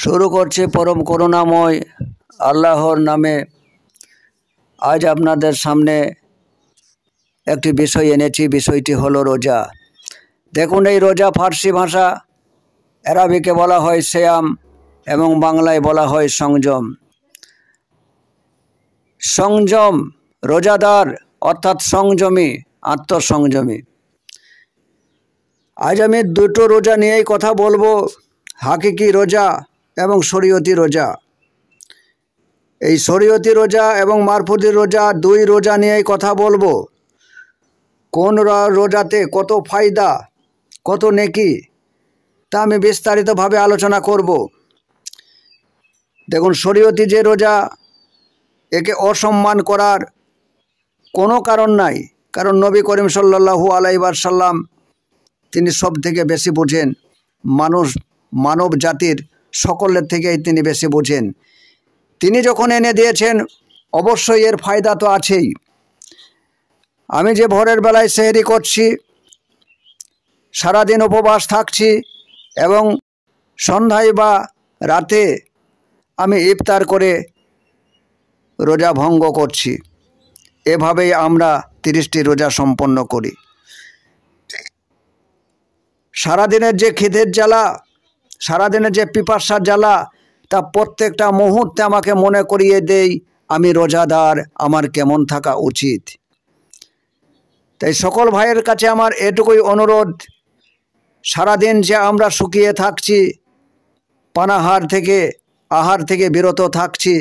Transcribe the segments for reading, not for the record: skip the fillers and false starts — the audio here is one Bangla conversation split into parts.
শুরু করছে পরম করুণাময় আল্লাহর নামে। আজ আপনাদের সামনে একটি বিষয় এনেছি, বিষয়টি হলো রোজা। দেখুন, এই রোজা ফার্সি ভাষা, আরবিকে বলা হয় সিয়াম এবং বাংলায় বলা হয় সংযম। সংযম, রোজাদার অর্থাৎ সংযমী, আত্মসংযমী। আজ আমি দুটো রোজা নিয়েই কথা বলবো, হাকিকি রোজা এবং শরীয়তি রোজা। এই শরীয়তি রোজা এবং মারফতি রোজা, দুই রোজা নিয়েই কথা বলবো। কোন রোজাতে কত ফায়দা, কত নেকি, তা আমি বিস্তারিতভাবে আলোচনা করব। দেখুন, শরীয়তি যে রোজা, একে অসম্মান করার কোনো কারণ নাই, কারণ নবী করিম সাল্লাল্লাহু আলাইহি ওয়াসাল্লাম তিনি সব থেকে বেশি বোঝেন। মানব জাতির সকলের থেকেই তিনি বেশি বোঝেন। তিনি যখন এনে দিয়েছেন, অবশ্যই এর ফায়দা তো আছেই। আমি যে ভোরের বেলায় সেহরি করছি, সারাদিন উপবাস থাকছি এবং সন্ধ্যায় বা রাতে আমি ইফতার করে রোজা ভঙ্গ করছি, এভাবেই আমরা 30টি রোজা সম্পন্ন করি। সারাদিনের যে খিদের জ্বালা, সারাদিনের যে পিপাসার জ্বালা, তা প্রত্যেকটা মুহূর্তে আমাকে মনে করিয়ে দেই আমি রোজাদার, আমার কেমন থাকা উচিত। তাই সকল ভাইয়ের কাছে আমার এটুকুই অনুরোধ, সারাদিন যে আমরা শুকিয়ে থাকছি, পানাহার থেকে, আহার থেকে বিরত থাকছি,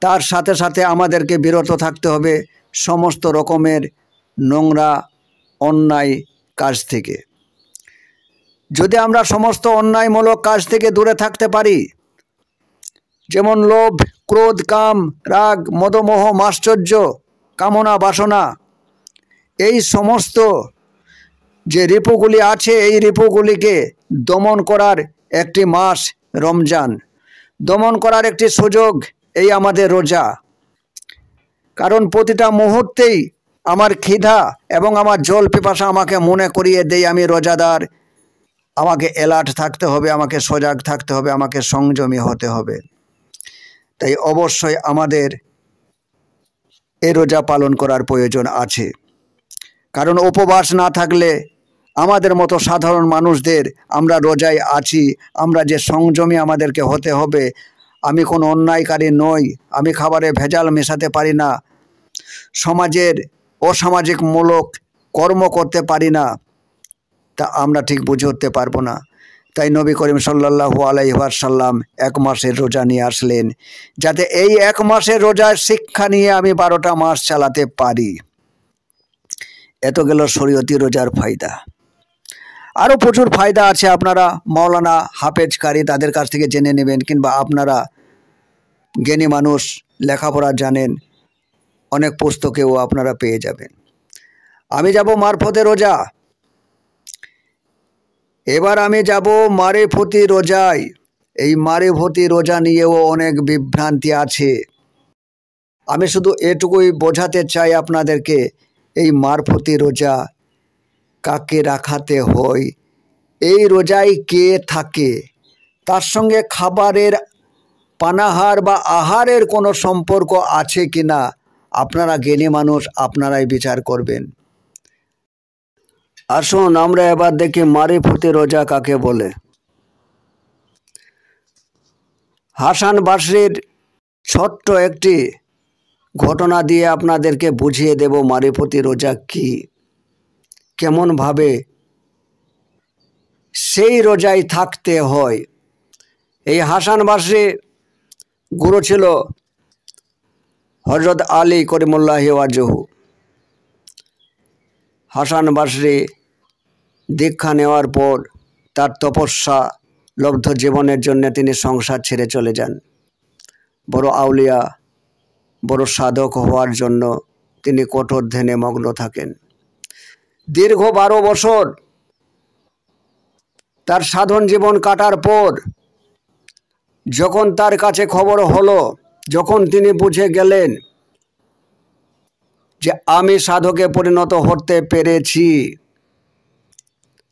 তার সাথে সাথে আমাদেরকে বিরত থাকতে হবে সমস্ত রকমের নোংরা অন্যায় কাজ থেকে। যদি আমরা সমস্ত অন্যায়মূলক কাজ থেকে দূরে থাকতে পারি, যেমন লোভ, ক্রোধ, কাম, রাগ, মদমোহ, মাশ্চর্য, কামনা, বাসনা, এই সমস্ত যে রিপুগুলি আছে, এই রিপুগুলিকে দমন করার একটি মাস রমজান, দমন করার একটি সুযোগ এই আমাদের রোজা। কারণ প্রতিটা মুহূর্তেই আমার খিদা এবং আমার জল পিপাসা আমাকে মনে করিয়ে দেয় আমি রোজাদার, আমাকে অ্যালার্ট থাকতে হবে, আমাকে সজাগ থাকতে হবে, আমাকে সংযমী হতে হবে। তাই অবশ্যই আমাদের এই রোজা পালন করার প্রয়োজন আছে। কারণ উপবাস না থাকলে আমাদের মতো সাধারণ মানুষদের, আমরা রোজায় আছি, আমরা যে সংযমী আমাদেরকে হতে হবে। আমি কোনো অন্যায়কারী নই, আমি খাবারে ভেজাল মেশাতে পারি না, সমাজের অসামাজিকমূলক কর্ম করতে পারি না, তা আমরা ঠিক বুঝে উঠতে পারবো না। তাই নবী করিম সাল্লাল্লাহু আলাইহি ওয়াসাল্লাম 1 মাসের রোজা নিয়ে আসলেন, যাতে এই 1 মাসের রোজার শিক্ষা নিয়ে আমি 12টা মাস চালাতে পারি। এত গেল শরীয়তি রোজার ফায়দা। আরও প্রচুর ফায়দা আছে, আপনারা মাওলানা, হাফেজ, কারি তাদের কাছ থেকে জেনে নেবেন, কিংবা আপনারা জ্ঞানী মানুষ, লেখাপড়া জানেন, অনেক পুস্তকেও আপনারা পেয়ে যাবেন। আমি যাব মারফতে রোজা। এবার আমি যাব মারেফতি রোজায়। এই মারেফতি রোজা নিয়েও অনেক বিভ্রান্তি আছে। আমি শুধু এটুকুই বোঝাতে চাই আপনাদেরকে, এই মারফতি রোজা কাকে রাখাতে হয়, এই রোজায় কে থাকে, তার সঙ্গে খাবারের, পানাহার বা আহারের কোনো সম্পর্ক আছে কিনা, আপনারা জ্ঞানী মানুষ, আপনারাই বিচার করবেন। আসুন আমরা এবার দেখি মারিফতি রোজা কাকে বলে। হাসান বাসরির ছোট্ট একটি ঘটনা দিয়ে আপনাদেরকে বুঝিয়ে দেব মারিফতি রোজা কি, কেমনভাবে সেই রোজায় থাকতে হয়। এই হাসান বাসরি গুরু ছিল হযরত আলী করিমুল্লাহি ওয়াজহু। হাসান বাসরি দীক্ষা নেওয়ার পর তার তপস্যা লব্ধ জীবনের জন্য তিনি সংসার ছেড়ে চলে যান। বড় আউলিয়া, বড় সাধক হওয়ার জন্য তিনি কঠোর ধ্যানে মগ্ন থাকেন। দীর্ঘ 12 বছর তার সাধন জীবন কাটার পর যখন তার কাছে খবর হলো, যখন তিনি বুঝে গেলেন যে আমি সাধকে পরিণত হতে পেরেছি,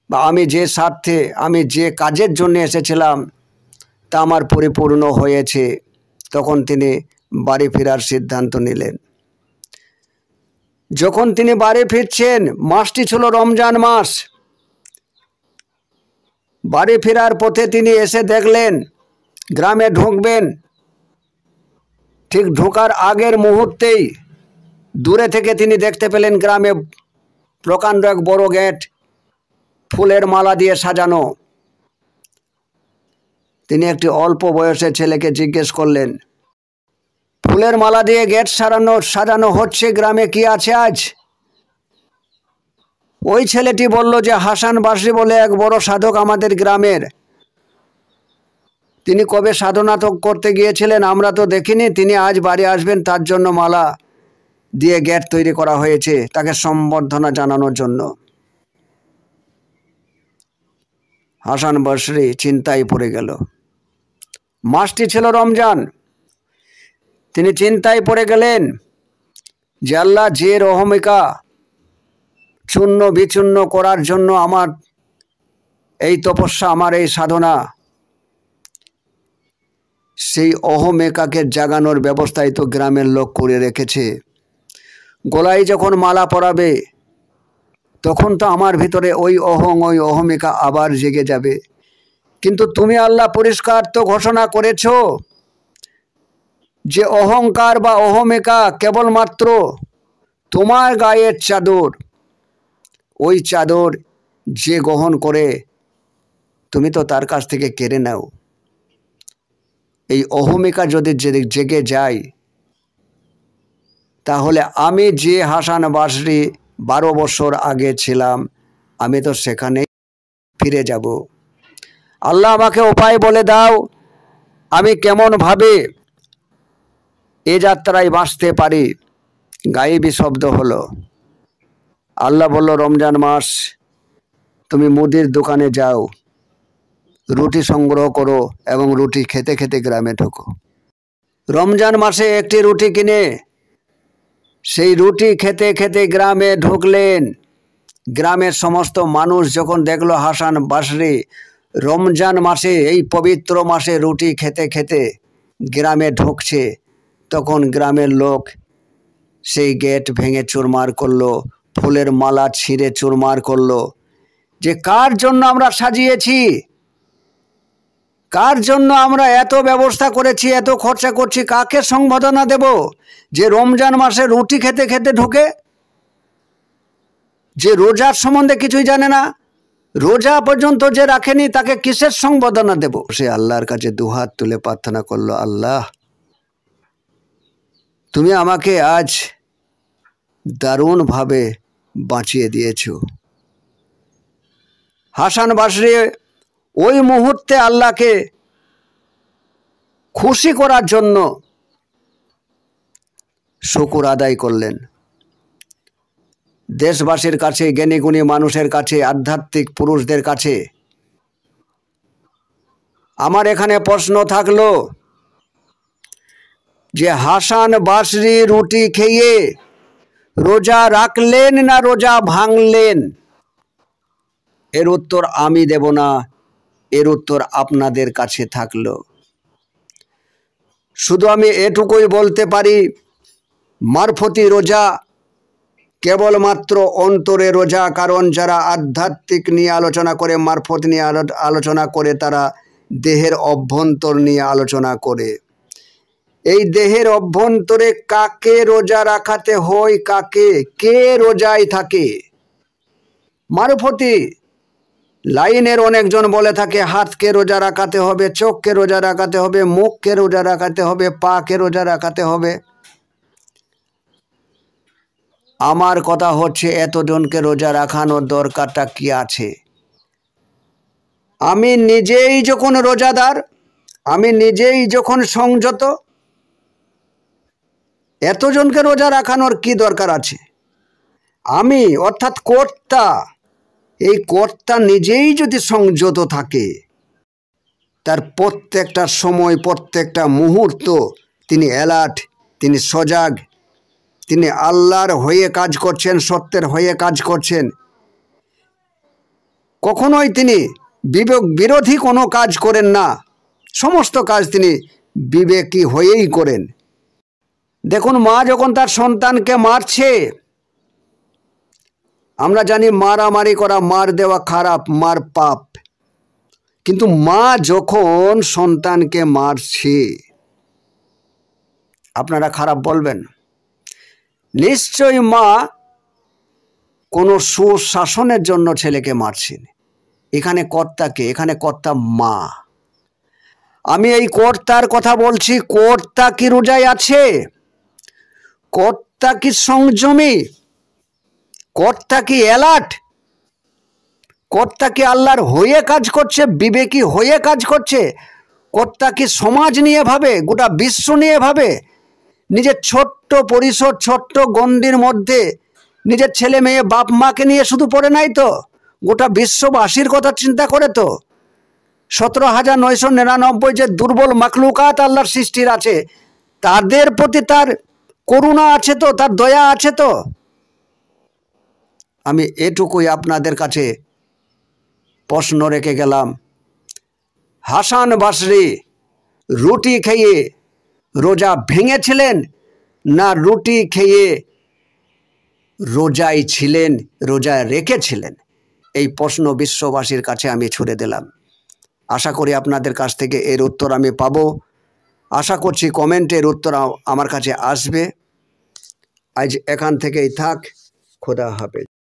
বা আমি যে স্বার্থে, আমি যে কাজের জন্য এসেছিলাম তা আমার পরিপূর্ণ হয়েছে। তখন তিনি বাড়ি ফেরার সিদ্ধান্ত নিলেন। যখন তিনি বাড়ি ফিরছেন, মাসটি ছিল রমজান মাস। বাড়ি ফেরার পথে তিনি এসে দেখলেন গ্রামে ঢুকবেন, ঠিক ঢোকার আগের মুহূর্তেই দূরে থেকে তিনি দেখতে পেলেন গ্রামে প্রকাণ্ড এক বড় গেট, ফুলের মালা দিয়ে সাজানো। তিনি একটি অল্প বয়সের ছেলেকে জিজ্ঞেস করলেন, ফুলের মালা দিয়ে গেট সাজানো হচ্ছে, গ্রামে কি আছে আজ? ওই ছেলেটি বলল যে হাসান বাসরি বলে এক বড় সাধক আমাদের গ্রামের, তিনি কবে সাধনা তো করতে গিয়েছিলেন, আমরা তো দেখিনি, তিনি আজ বাড়ি আসবেন, তার জন্য মালা দিয়ে গেট তৈরি করা হয়েছে, তাকে সম্বর্ধনা জানানোর জন্য। হাসান বাসরি চিন্তায় পড়ে গেল। মাসটি ছিল রমজান। তিনি চিন্তায় পড়ে গেলেন যে আল্লাহ, যে রহমিকা চূর্ণ বিচূর্ণ করার জন্য আমার এই তপস্যা, আমার এই সাধনা, সেই অহমেকাকে জাগানোর ব্যবস্থাই তো গ্রামের লোক করে রেখেছে। গলায় যখন মালা পরাবে তখন তো আমার ভিতরে ওই অহমিকা আবার জেগে যাবে। কিন্তু তুমি আল্লাহ পরিষ্কার তো ঘোষণা করেছ যে অহংকার বা অহমিকা কেবলমাত্র তোমার গায়ের চাদর, ওই চাদর যে গ্রহণ করে তুমি তো তার কাছ থেকে কেড়ে নাও। এই অহমিকা যদি জেগে যায় তাহলে আমি যে হাসান বাসরি 12 বছর আগে ছিলাম, আমি তো সেখানে ফিরে যাব। আল্লাহ আমাকে উপায় বলে দাও, আমি কেমনভাবে এ যাত্রায় বাঁচতে পারি। গায়েবী শব্দ হলো। আল্লাহ বলল, রমজান মাস, তুমি মুদির দোকানে যাও, রুটি সংগ্রহ করো এবং রুটি খেতে খেতে গ্রামে ঢোকো। রমজান মাসে একটি রুটি কিনে সেই রুটি খেতে খেতে গ্রামে ঢুকলেন। গ্রামের সমস্ত মানুষ যখন দেখলো হাসান বাসরি রমজান মাসে, এই পবিত্র মাসে রুটি খেতে খেতে গ্রামে ঢুকছে, তখন গ্রামের লোক সেই গেট ভেঙে চুরমার করলো, ফুলের মালা ছিঁড়ে চুরমার করলো। যে কার জন্য আমরা সাজিয়েছি, কার জন্য আমরা এত ব্যবস্থা করেছি, এত খরচা করছি, কাকে সংবর্ধনা দেব যে রমজান মাসে রুটি খেতে খেতে ঢোকে, যে রোজার সম্বন্ধে কিছুই জানে না, রোজা পর্যন্ত যে রাখেনি, তাকে কিসের সংবর্ধনা দেব? সে আল্লাহর কাছে দুহাত তুলে প্রার্থনা করলো, আল্লাহ, তুমি আমাকে আজ দারুণভাবে বাঁচিয়ে দিয়েছ। হাসান বাসরি ওই মুহূর্তে আল্লাহকে খুশি করার জন্য শুকর আদায় করলেন। দেশবাসীর কাছে, জ্ঞানীগুণী মানুষের কাছে, আধ্যাত্মিক পুরুষদের কাছে আমার এখানে প্রশ্ন থাকলো যে হাসান বাসরি রুটি খেয়ে রোজা রাখলেন না রোজা ভাঙলেন? এর উত্তর আমি দেব না, এর উত্তর আপনাদের কাছে থাকলো। শুধু আমি এটুকুই বলতে পারি, মারফতি রোজা কেবলমাত্র অন্তরে রোজা। কারণ যারা আধ্যাত্মিক নিয়ে আলোচনা করে, মারফত নিয়ে আলোচনা করে, তারা দেহের অভ্যন্তর নিয়ে আলোচনা করে। এই দেহের অভ্যন্তরে কাকে রোজা রাখাতে হয়, কাকে, কে রোজায় থাকে? মারফতি লাইনের অনেকজন বলে থাকে হাতকে রোজা রাখাতে হবে, চোখকে রোজা রাখাতে হবে, মুখকে রোজা রাখাতে হবে, পাকে রোজা রাখাতে হবে। আমার কথা হচ্ছে, এতজনকে রোজা রাখানোর দরকারটা কি আছে? আমি নিজেই যখন রোজাদার, আমি নিজেই যখন সংযত, এতজনকে রোজা রাখানোর কি দরকার আছে? আমি অর্থাৎ কর্তা, এই কর্তা নিজেই যদি সংযত থাকে, তার প্রত্যেকটা সময়, প্রত্যেকটা মুহূর্ত তিনি অ্যালার্ট, তিনি সজাগ, তিনি আল্লাহর হয়ে কাজ করছেন, সত্যের হয়ে কাজ করছেন। কখনোই তিনি বিবেক বিরোধী কোনো কাজ করেন না। সমস্ত কাজ তিনি বিবেকী হয়েই করেন। দেখুন, মা যখন তার সন্তানকে মারছে, আমরা জানি মারামারি করা, মার দেওয়া খারাপ, মার পাপ, কিন্তু মা যখন সন্তানকে মারছে, আপনারা খারাপ বলবেন? নিশ্চয়ই মা কোনো সুশাসনের জন্য ছেলেকে মারছেন। এখানে কর্তাকে, এখানে কর্তা মা। আমি এই কর্তার কথা বলছি। কর্তা কি রোজায় আছে? কর্তা কি সংযমী? কর্তা কি অ্যালার্ট? কর্তা কি আল্লাহর হয়ে কাজ করছে, বিবেকী হয়ে কাজ করছে? কর্তা কি সমাজ নিয়ে ভাবে, গোটা বিশ্ব নিয়ে ভাবে? নিজের ছোট্ট পরিসর, ছোট্ট গণ্ডির মধ্যে নিজের ছেলে মেয়ে বাপ মাকে নিয়ে শুধু পড়ে নাই তো, গোটা বিশ্ববাসীর কথা চিন্তা করে তো। 17,999 যে দুর্বল মাখলুকাত আল্লাহর সৃষ্টির আছে, তাদের প্রতি তার করুণা আছে তো, তার দয়া আছে তো। আমি এটুকুই আপনাদের কাছে প্রশ্ন রেখে গেলাম। হাসান বসরি রুটি খেয়ে রোজা ভেঙেছিলেন, না রুটি খেয়ে রোজায় ছিলেন, রোজায় রেখেছিলেন? এই প্রশ্ন বিশ্ববাসীর কাছে আমি ছুড়ে দিলাম। আশা করি আপনাদের কাছ থেকে এর উত্তর আমি পাবো। আশা করছি কমেন্টের উত্তর আমার কাছে আসবে। আজ এখান থেকেই থাক। খোদা হাফেজ।